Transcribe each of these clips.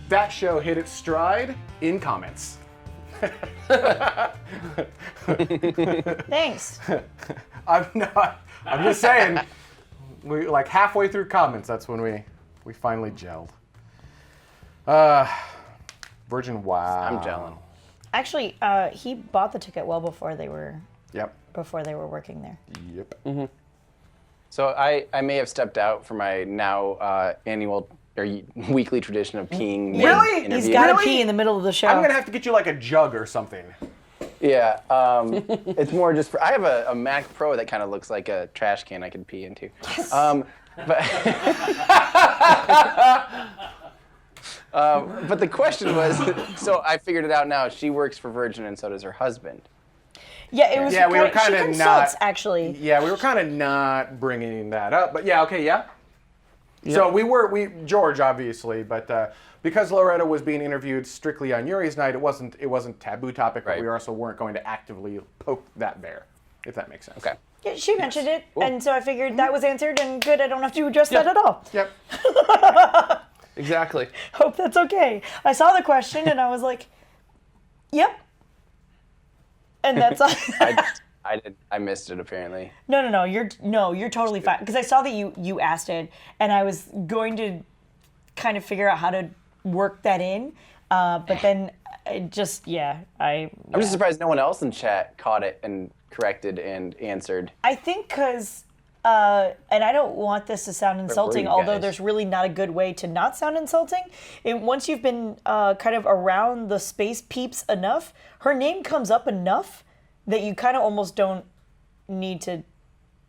that show hit its stride in comments. Thanks. I'm just saying, we like halfway through comments, that's when we finally gelled. Virgin, wow. I'm gelling. Actually, he bought the ticket well before they were Yep. working there. Yep. Mm-hmm. So I may have stepped out for my now annual or weekly tradition of peeing. Really? mid-interview. He's got to pee in the middle of the show. I'm gonna have to get you like a jug or something. Yeah, it's more just I have a Mac Pro that kind of looks like a trash can I could pee into. Yes. But the question was, so I figured it out now. She works for Virgin, and so does her husband. Yeah, it was. Yeah, we were kind she of consults, not actually. Yeah, we were kind of not bringing that up, but yeah, okay, yeah. So we George obviously, but because Loretta was being interviewed strictly on Yuri's night, it wasn't taboo topic, but Right. we also weren't going to actively poke that bear, if that makes sense. Okay. Yeah, she mentioned it, and so I figured that was answered, and good, I don't have to address that at all. Yep. Exactly. Hope that's okay. I saw the question, and I was like, yep. And that's all. I missed it apparently. No, you're totally fine. Because I saw that you asked it, and I was going to kind of figure out how to work that in, but then I'm just surprised no one else in chat caught it and corrected and answered. I think because, and I don't want this to sound insulting, you although guys? there's really not a good way to not sound insulting. Once you've been kind of around the space peeps enough, her name comes up enough that you kind of almost don't need to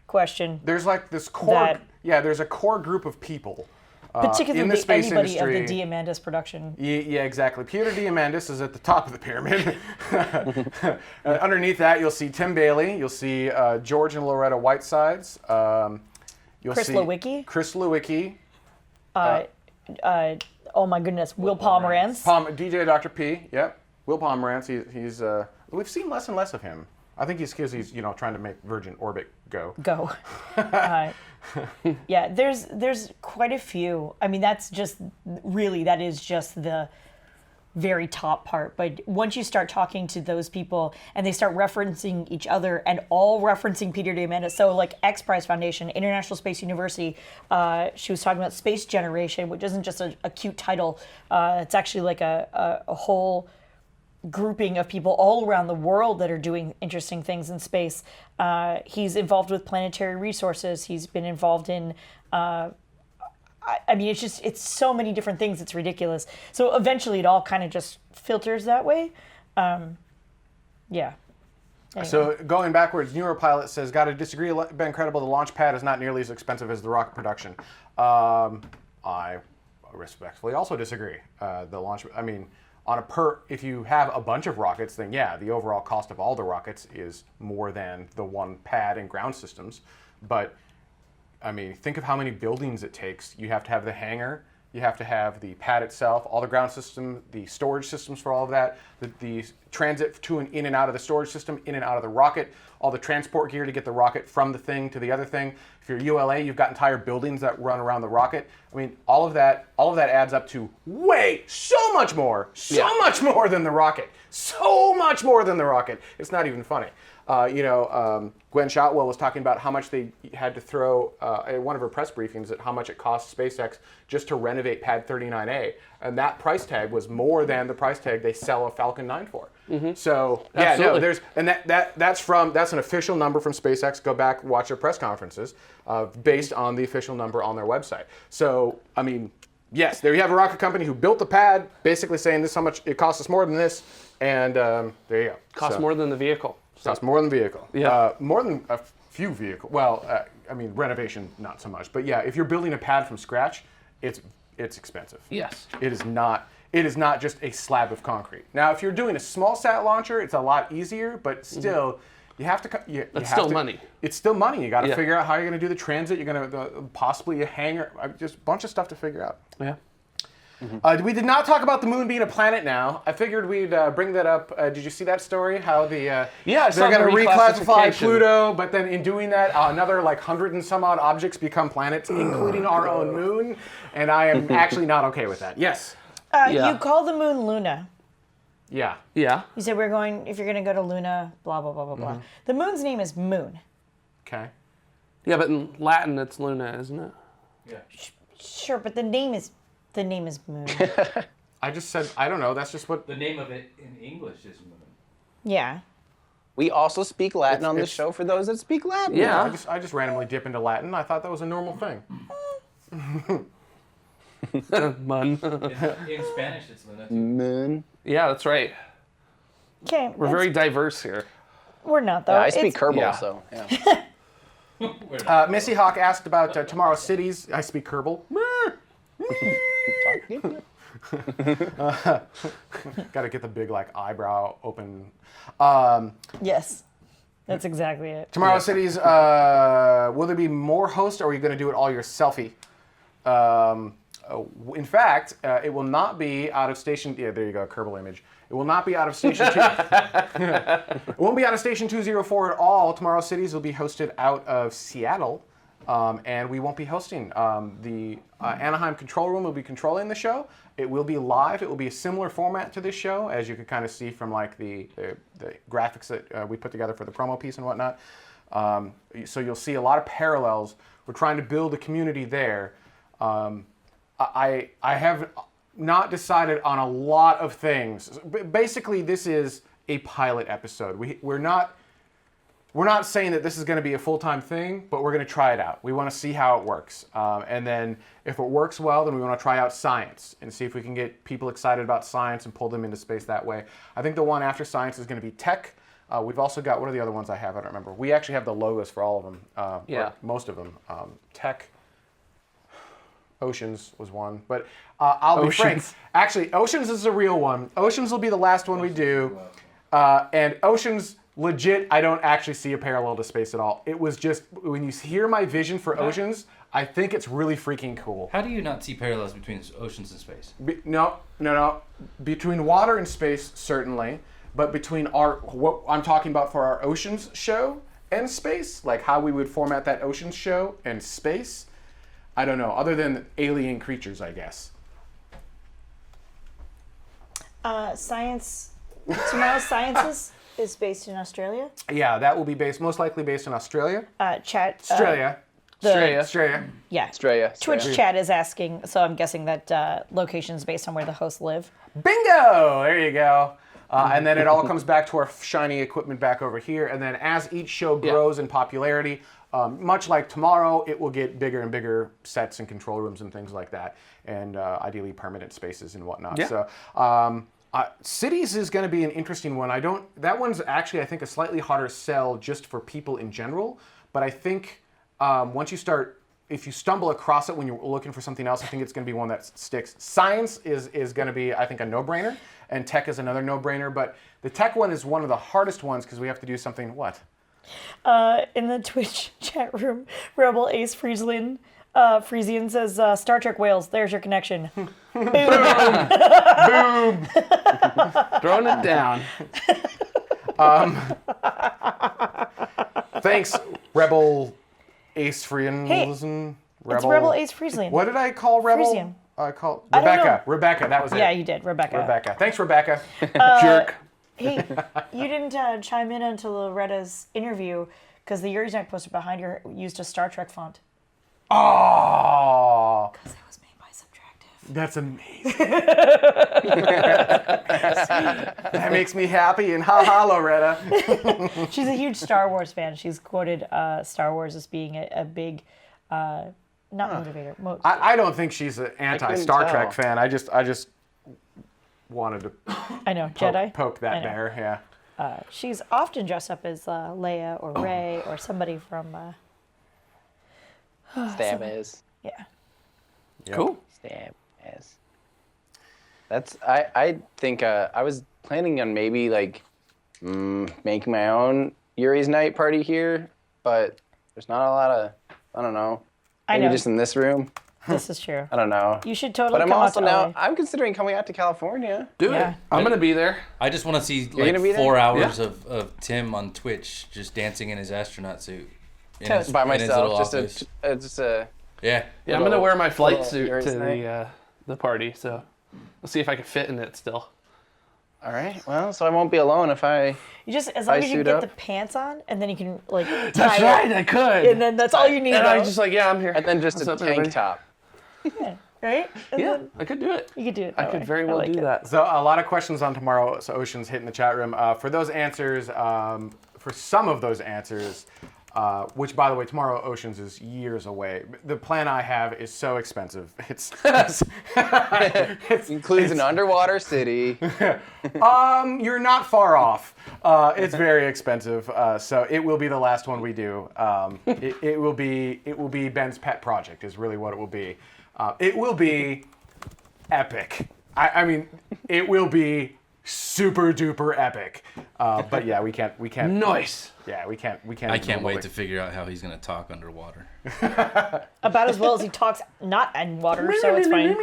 question. There's like this core. There's a core group of people. Particularly in the space anybody industry, of the Diamandis production. Yeah, exactly. Peter Diamandis is at the top of the pyramid. Underneath that, you'll see Tim Bailey. You'll see George and Loretta Whitesides. You'll Chris see Lewicki. Chris Lewicki. Oh my goodness, Will Pomerantz. DJ Dr. P. Yep. Will Pomerantz. He's we've seen less and less of him. I think he's because he's trying to make Virgin Orbit go. Yeah, there's quite a few. I mean, that is just the very top part. But once you start talking to those people and they start referencing each other and all referencing Peter Diamandis, so like X Prize Foundation, International Space University, she was talking about Space Generation, which isn't just a cute title. It's actually like a whole grouping of people all around the world that are doing interesting things in space. He's involved with planetary resources. He's been involved in, I mean, it's so many different things. It's ridiculous. So eventually it all kind of just filters that way. Yeah. Anyway. So going backwards, Neuropilot says, got to disagree, Ben Credible, the launch pad is not nearly as expensive as the rocket production. I respectfully also disagree. The launch, I mean, if you have a bunch of rockets, then yeah, the overall cost of all the rockets is more than the one pad and ground systems. But I mean, think of how many buildings it takes. You have to have the hangar, you have to have the pad itself, all the ground system, the storage systems for all of that, the transit to and in and out of the storage system, in and out of the rocket, all the transport gear to get the rocket from the thing to the other thing. If you're ULA, you've got entire buildings that run around the rocket. I mean, all of that adds up to so much more than the rocket. So much more than the rocket. It's not even funny. Gwen Shotwell was talking about how much they had to throw at one of her press briefings at how much it cost SpaceX just to renovate Pad 39A, and that price tag was more than the price tag they sell a Falcon 9 for. Mm-hmm. So yeah, Absolutely. that's an official number from SpaceX. Go back, watch their press conferences, based on the official number on their website. So I mean, yes, there you have a rocket company who built the pad, basically saying this is how much it costs us more than this, and there you go. Costs more than the vehicle. Costs more than the vehicle. Yeah. More than a few vehicles. Well, I mean, renovation, not so much. But yeah, if you're building a pad from scratch, it's expensive. Yes. It is not just a slab of concrete. Now, if you're doing a small sat launcher, it's a lot easier, but still, you have to. It's still money. It's still money. You got to figure out how you're going to do the transit. You're going to possibly a hangar. Just a bunch of stuff to figure out. Yeah. Mm-hmm. We did not talk about the moon being a planet now. I figured we'd bring that up. Did you see that story? How I they're saw going to the reclassify reclassification. Pluto, but then in doing that, another 100 and some odd objects become planets, including our own moon. And I am actually not okay with that. Yes. Yeah. You call the moon Luna. Yeah. Yeah. You said if you're going to go to Luna, blah, blah, blah, blah, blah. The moon's name is Moon. Okay. Yeah, but in Latin it's Luna, isn't it? Sure, but the name is Moon. I just said, I don't know. That's just what. The name of it in English is Moon. Yeah. We also speak Latin on this it's- show for those that speak Latin. Yeah. I just randomly dip into Latin. I thought that was a normal thing. Mun. In Spanish, it's Luna. Too. Moon. Yeah, that's right. Okay. We're very diverse here. We're not, though. Yeah, I speak Kerbal, yeah. so yeah. Missy Hawk asked about tomorrow cities. I speak Kerbal. Got to get the big eyebrow open. Yes. That's exactly it. Tomorrow cities. Will there be more hosts, or are you going to do it all your selfie? In fact, it will not be out of station. Yeah, there you go, Kerbal image. It will not be out of station. It won't be out of station 204 at all. Tomorrow cities will be hosted out of Seattle, and we won't be hosting. The Anaheim control room will be controlling the show. It will be live. It will be a similar format to this show, as you could kind of see from the graphics that we put together for the promo piece and whatnot. So you'll see a lot of parallels. We're trying to build a community there. I have not decided on a lot of things. Basically, this is a pilot episode. We're not saying that this is going to be a full-time thing, but we're going to try it out. We want to see how it works. And then if it works well, then we want to try out science and see if we can get people excited about science and pull them into space that way. I think the one after science is going to be tech. We've also got, what are the other ones I have? I don't remember. We actually have the logos for all of them. Yeah. Or most of them. Tech. Oceans was one, but I'll be frank. Actually, Oceans is a real one. Oceans will be the last one we do, and Oceans, legit, I don't actually see a parallel to space at all. It was just, when you hear my vision for Oceans, I think it's really freaking cool. How do you not see parallels between oceans and space? No. Between water and space, certainly, but between what I'm talking about for our Oceans show and space, like how we would format that Oceans show and space, I don't know, other than alien creatures, I guess. Tomorrow's Sciences is based in Australia. Yeah, that will be most likely based in Australia. Australia. Australia. Yeah. Australia. Twitch chat is asking, so I'm guessing that location is based on where the hosts live. Bingo! There you go. And then it all comes back to our shiny equipment back over here. And then as each show grows in popularity, much like tomorrow, it will get bigger and bigger sets and control rooms and things like that, and ideally permanent spaces and whatnot. Yeah. So cities is going to be an interesting one. That one's actually, I think, a slightly harder sell just for people in general. But I think once you start, if you stumble across it when you're looking for something else, I think it's going to be one that sticks. Science is going to be, I think, a no-brainer, and tech is another no-brainer. But the tech one is one of the hardest ones because we have to do something, what? In the Twitch chat room, Rebel Ace Friesian says, Star Trek Whales, there's your connection. Boom! Throwing it down. Thanks, Rebel Ace Friesian. Hey, it's Rebel Ace Friesian. What did I call Rebel? Friesian. I called I don't Rebecca. know. Rebecca, that was it. Yeah, you did, Rebecca. Rebecca. Thanks, Rebecca. Jerk. Hey, you didn't chime in until Loretta's interview because the Yuri's Night poster behind her used a Star Trek font. Oh, Because it was made by Subtractive. that's amazing. That makes me happy, and ha Loretta. She's a huge Star Wars fan. She's quoted Star Wars as being a big, not motivator. I don't think she's an anti-Star tell. Trek fan. I just wanted to I know, Jedi. poke that I know. bear. Yeah. She's often dressed up as Leia or Rey or somebody from, Stab-as. yeah. Cool. Stab-as. I think I was planning on maybe making my own Yuri's Night party here, but there's not a lot of, I don't know. Maybe I know. just in this room. This is true. I don't know. You should totally But I'm come also out to now, LA. I'm considering coming out to California. Do Yeah. it. I'm going to be there. I just want to see gonna be there? 4 hours Yeah. of Tim on Twitch just dancing in his astronaut suit. Totes. By in his myself, little just office. a Yeah. Yeah, I'm going to wear my flight little suit Yuri's to Night. the party, so Let's see if I can fit in it still. All right. Well, so I won't be alone if I. You just as long I as you suit get up. the pants on, and then you can like. That's tie right, it, I could. and then that's all you need. And I though. was just like, yeah, I'm here. And then just What's a up, tank everybody? top. right? And Yeah, then I could do it. you could do it. I that could way. very well like do it. that. So a lot of questions on tomorrow's Oceans hit in the chat room. For those answers, for some of those answers, which by the way, tomorrow Oceans is years away. The plan I have is so expensive. It's Includes an underwater city. you're not far off. It's very expensive, so it will be the last one we do. It will be Ben's pet project is really what it will be. It will be epic. I mean, it will be super duper epic. But yeah, we can't. Nice. Yeah, we can't. I can't wait to figure out how he's gonna talk underwater. About as well as he talks not in water, so it's fine.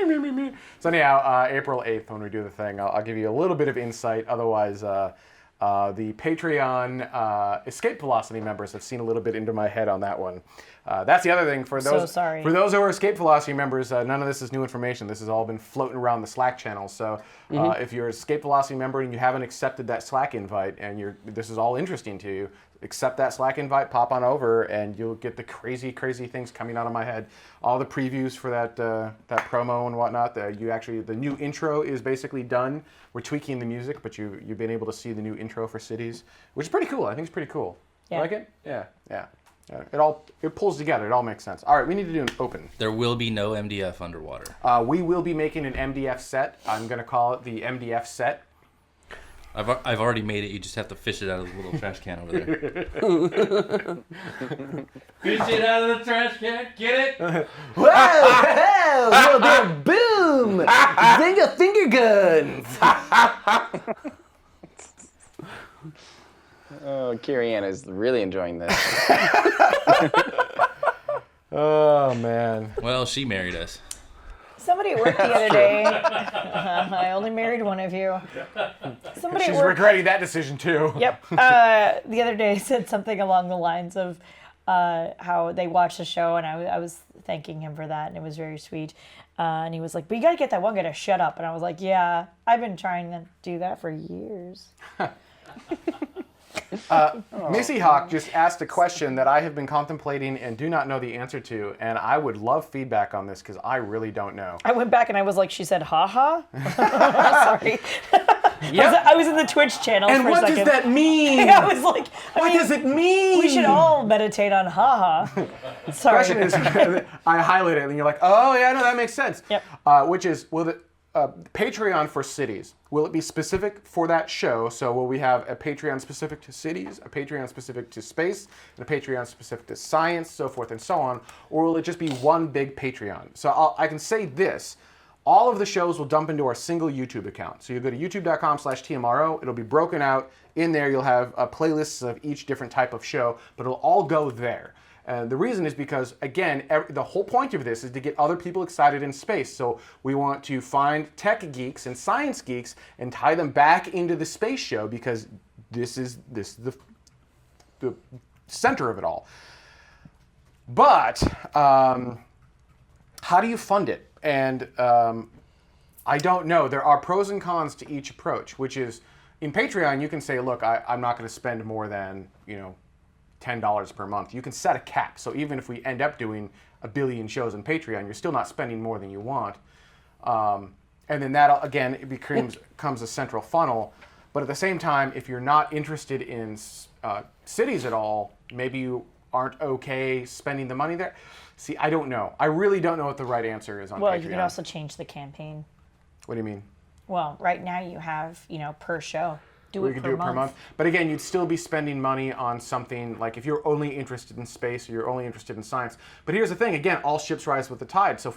So anyhow, April 8th when we do the thing, I'll give you a little bit of insight. Otherwise, the Patreon Escape Velocity members have seen a little bit into my head on that one. That's the other thing for those. So sorry. For those who are Escape Velocity members, none of this is new information. This has all been floating around the Slack channel. So if you're an Escape Velocity member and you haven't accepted that Slack invite, and this is all interesting to you, accept that Slack invite, pop on over, and you'll get the crazy, crazy things coming out of my head. All the previews for that promo and whatnot. The new intro is basically done. We're tweaking the music, but you've been able to see the new intro for Cities, which is pretty cool. I think it's pretty cool. Yeah. You like it? Yeah. It pulls together. It all makes sense. All right, we need to do an open. There will be no MDF underwater. We will be making an MDF set. I'm going to call it the MDF set. I've already made it. You just have to fish it out of the little trash can over there. Fish it out of the trash can. Get it? Whoa! Little bit of boom! Zinga finger guns! Oh, Carrie Ann is really enjoying this. Oh, man. Well, she married us. Somebody at work the other day. I only married one of you. Somebody She's at work. regretting that decision, too. Yep. The other day said something along the lines of how they watched the show, and I was thanking him for that, and it was very sweet. And he was like, "But you gotta get that one guy to shut up." And I was like, "Yeah, I've been trying to do that for years." Missy Hawk just asked a question that I have been contemplating and do not know the answer to, and I would love feedback on this because I really don't know. I went back and I was like, "She said, ha ha." Sorry. I was in the Twitch channel And for a what second. does that mean? I was like, What does it mean? we should all meditate on ha ha. Sorry. Question is, I highlight it and you're like, oh yeah, no, that makes sense. Yep. Which is, will the Patreon for cities, will it be specific for that show? So will we have a Patreon specific to cities, a Patreon specific to space, and a Patreon specific to science, so forth and so on? Or will it just be one big Patreon? So I can say this. All of the shows will dump into our single YouTube account. So you go to youtube.com/TMRO. It'll be broken out. In there, you'll have playlists of each different type of show, but it'll all go there. And the reason is because, again, the whole point of this is to get other people excited in space. So we want to find tech geeks and science geeks and tie them back into the space show because this is the center of it all. But how do you fund it? And I don't know. There are pros and cons to each approach, which is in Patreon, you can say, look, I'm not going to spend more than, $10 per month. You can set a cap. So even if we end up doing 1 billion shows on Patreon, you're still not spending more than you want. And then that, again, it becomes a central funnel. But at the same time, if you're not interested in cities at all, maybe you aren't okay spending the money there. See, I don't know. I really don't know what the right answer is on Well, Patreon. you can also change the campaign. What do you mean? Well, right now you have, per show. Do We it could per do it month. per month. But again, you'd still be spending money on something like if you're only interested in space or you're only interested in science. But here's the thing, again, all ships rise with the tide. So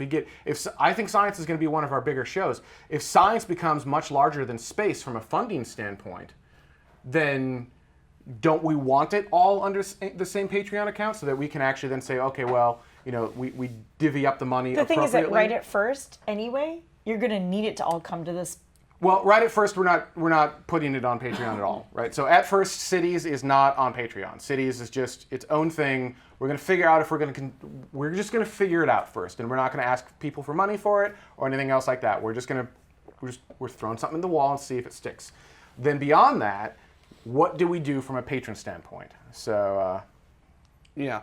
I think science is going to be one of our bigger shows. If science becomes much larger than space from a funding standpoint, then don't we want it all under the same Patreon account so that we can actually then say, okay, well, we divvy up the money The thing appropriately? is that right at first, anyway, you're going to need it to all come to this. Well, right at first, we're not putting it on Patreon at all, right? So at first, Cities is not on Patreon. Cities is just its own thing. We're going to figure out if we're just going to figure it out first, and we're not going to ask people for money for it or anything else like that. We're just going to we're throwing something in the wall and see if it sticks. Then beyond that, what do we do from a patron standpoint? So Yeah.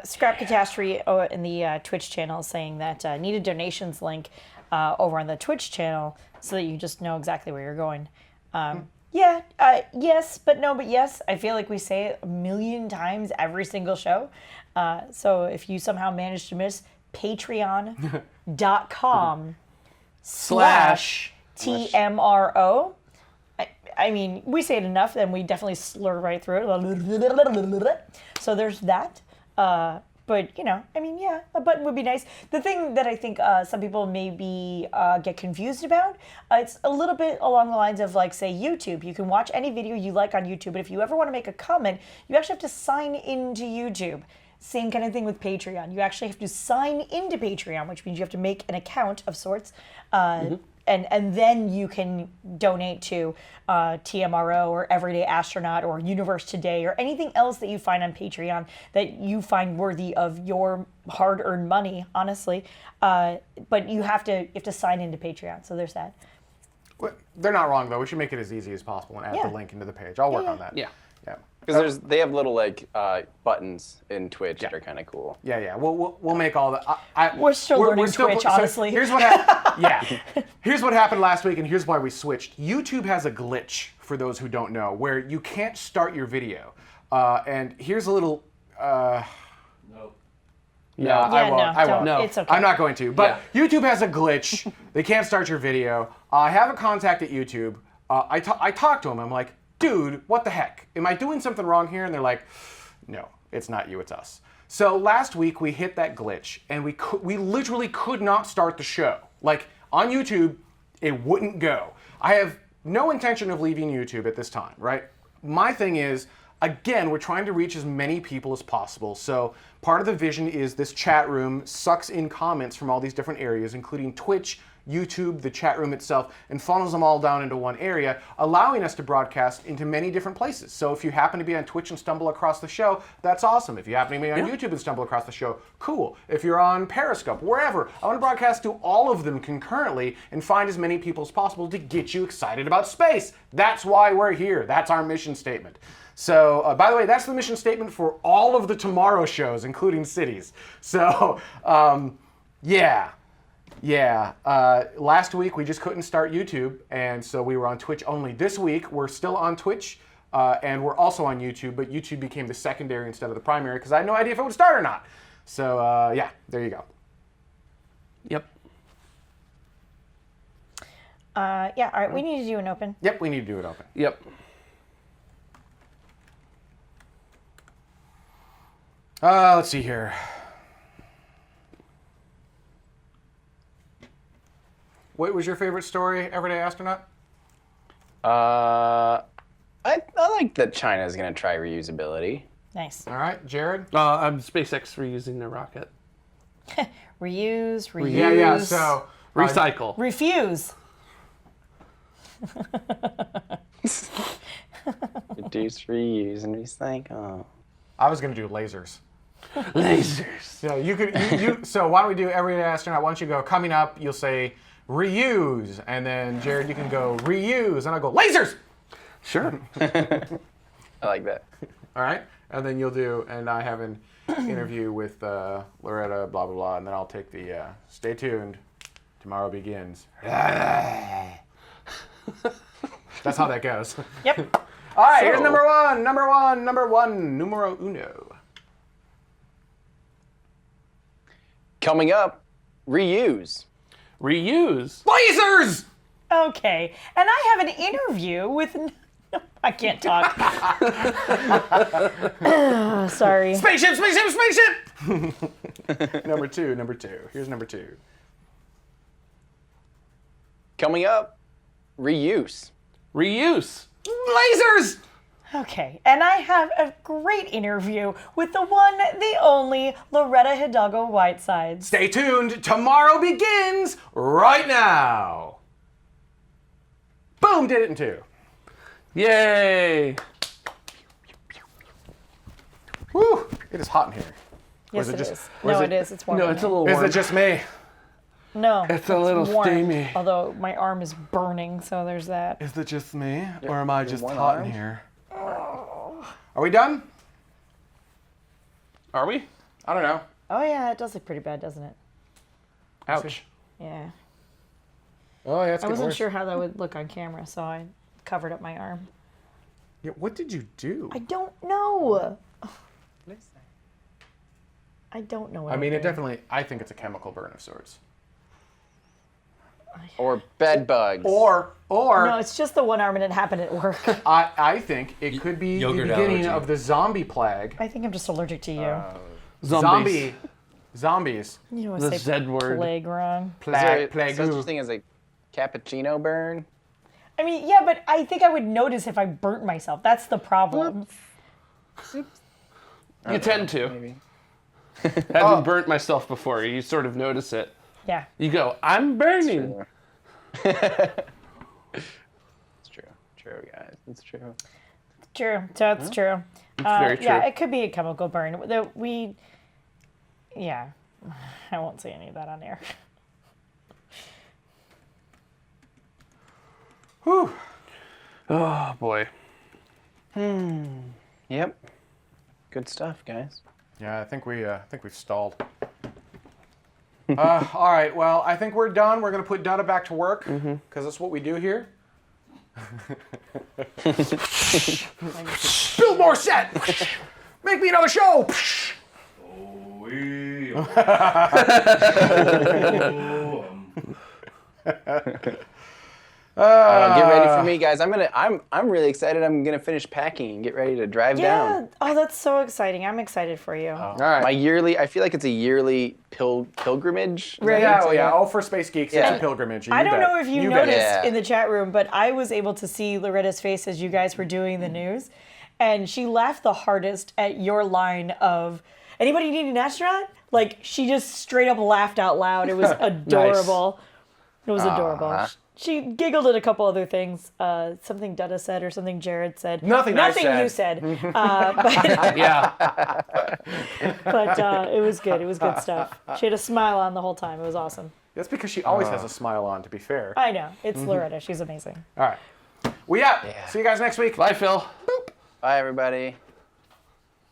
Scrap Catastrophe in the Twitch channel is saying that need a donations link over on the Twitch channel so that you just know exactly where you're going. Yeah, yes, but no, but yes. I feel like we say it a million times every single show. So if you somehow manage to miss patreon.com/TMRO. I mean, we say it enough, then we definitely slur right through it. So there's that. But, I mean, yeah, a button would be nice. The thing that I think some people maybe get confused about, it's a little bit along the lines of, like, say, YouTube. You can watch any video you like on YouTube, but if you ever want to make a comment, you actually have to sign into YouTube. Same kind of thing with Patreon. You actually have to sign into Patreon, which means you have to make an account of sorts. And then you can donate to TMRO or Everyday Astronaut or Universe Today or anything else that you find on Patreon that you find worthy of your hard-earned money, honestly. But you have to sign into Patreon, so there's that. well, they're not wrong though. We should make it as easy as possible and add Yeah. the link into the page. I'll work Yeah. on that. Yeah. Yeah. Because they have little like buttons in Twitch that are kind of cool. Yeah. We'll make all the. We're still learning Twitch, so honestly. Here's what Here's what happened last week, and here's why we switched. YouTube has a glitch for those who don't know, where you can't start your video. And here's a little. No, Yeah, I won't. I don't. won't. No. It's okay. I'm not going to. But YouTube has a glitch. They can't start your video. I have a contact at YouTube. I talked to him. I'm like, dude, what the heck? Am I doing something wrong here? And they're like, no, it's not you, it's us. So last week we hit that glitch, and we literally could not start the show. Like on YouTube, it wouldn't go. I have no intention of leaving YouTube at this time, right? My thing is, again, we're trying to reach as many people as possible. So part of the vision is this chat room sucks in comments from all these different areas, including Twitch, YouTube, the chat room itself, and funnels them all down into one area, allowing us to broadcast into many different places. So if you happen to be on Twitch and stumble across the show, that's awesome. If you happen to be on YouTube and stumble across the show, cool. If you're on Periscope, wherever, I want to broadcast to all of them concurrently and find as many people as possible to get you excited about space. That's why we're here. That's our mission statement. So, by the way, that's the mission statement for all of the TMRO shows, including Cities. So, yeah. Last week we just couldn't start YouTube, and so we were on Twitch only. This week we're still on Twitch, and we're also on YouTube, but YouTube became the secondary instead of the primary because I had no idea if it would start or not. So, yeah, there you go. Yep. Yeah, all right, we need to do an open. Yep, we need to do it open. Yep. Let's see here. What was your favorite story, Everyday Astronaut? I like that China's gonna try reusability. Nice. All right, Jared? I'm SpaceX reusing their rocket. Reuse. Yeah, so... Recycle. Refuse. Reduce, reuse, and recycle. I was going to do lasers. Lasers. So you could, so why don't we do Everyday Astronaut? Why don't you go, coming up, you'll say reuse, and then Jared, you can go reuse, and I'll go lasers! Sure. I like that. All right? And then you'll do, and I have an interview with Loretta, blah, blah, blah, and then I'll take the, stay tuned, tomorrow begins. That's how that goes. Yep. All right, here's So- number one, numero uno. Coming up, reuse. Reuse. Lasers! Okay, and I have an interview with. I can't talk. Sorry. Spaceship! Number two. Here's number two. Coming up, reuse. Reuse. Lasers! Okay, and I have a great interview with the one, the only Loretta Hidalgo Whitesides. Stay tuned. Tomorrow begins right now. Boom, did it in two. Yay. Woo, it is hot in here. Yes, it it just- is. or is No, it- it is. It's warm. No, in it's a here. little Is warm. it just me? No. It's a little warm, steamy. Although my arm is burning, so there's that. Is it just me, or am I just one hot arm? in here? Are we done? Are we? I don't know. Oh yeah, it does look pretty bad, doesn't it? Ouch. Yeah. Oh yeah, it's I getting wasn't worse. sure how that would look on camera, so I covered up my arm. Yeah, what did you do? I don't know. I don't know what I mean, I it definitely. I think it's a chemical burn of sorts. Or bed bugs. Or No, it's just the one arm and it happened at work. I think it could be the Yogurt beginning allergy. of the zombie plague. I think I'm just allergic to you. Zombies. You know, I The say Z word. plague wrong. Is there Plague. such a thing as a cappuccino burn? I mean, yeah, but I think I would notice if I burnt myself. That's the problem. You tend to. Maybe. Having burnt myself before, you sort of notice it. Yeah. You go, I'm burning. It's true. True, guys. It's true. True. That's true. very Yeah, true. it could be a chemical burn. Yeah. I won't say any of that on air. Whew. Oh, boy. Yep. Good stuff, guys. Yeah, I think we've stalled. All right, well, I think we're done. We're gonna put Dutta back to work because that's what we do here. Build more set. Make me another show. Get ready for me, guys. I'm really excited. I'm gonna finish packing and get ready to drive Yeah. down. Oh, that's so exciting. I'm excited for you. All right. My yearly. I feel like it's a yearly pilgrimage. Right. Yeah, oh yeah. Oh, for Space Geeks, Yeah. it's a pilgrimage. I don't bet. know if you bet. noticed Yeah. in the chat room, but I was able to see Loretta's face as you guys were doing the news. And she laughed the hardest at your line of, anybody need an astronaut? Like, she just straight up laughed out loud. It was adorable. It was adorable. She giggled at a couple other things. Something Dutta said or something Jared said. Nothing I you said. But Yeah. it was good. It was good stuff. She had a smile on the whole time. It was awesome. That's because she always has a smile on. To be fair. I know. It's Loretta. She's amazing. All right. We out. See you guys next week. Bye, Phil. Bye, everybody.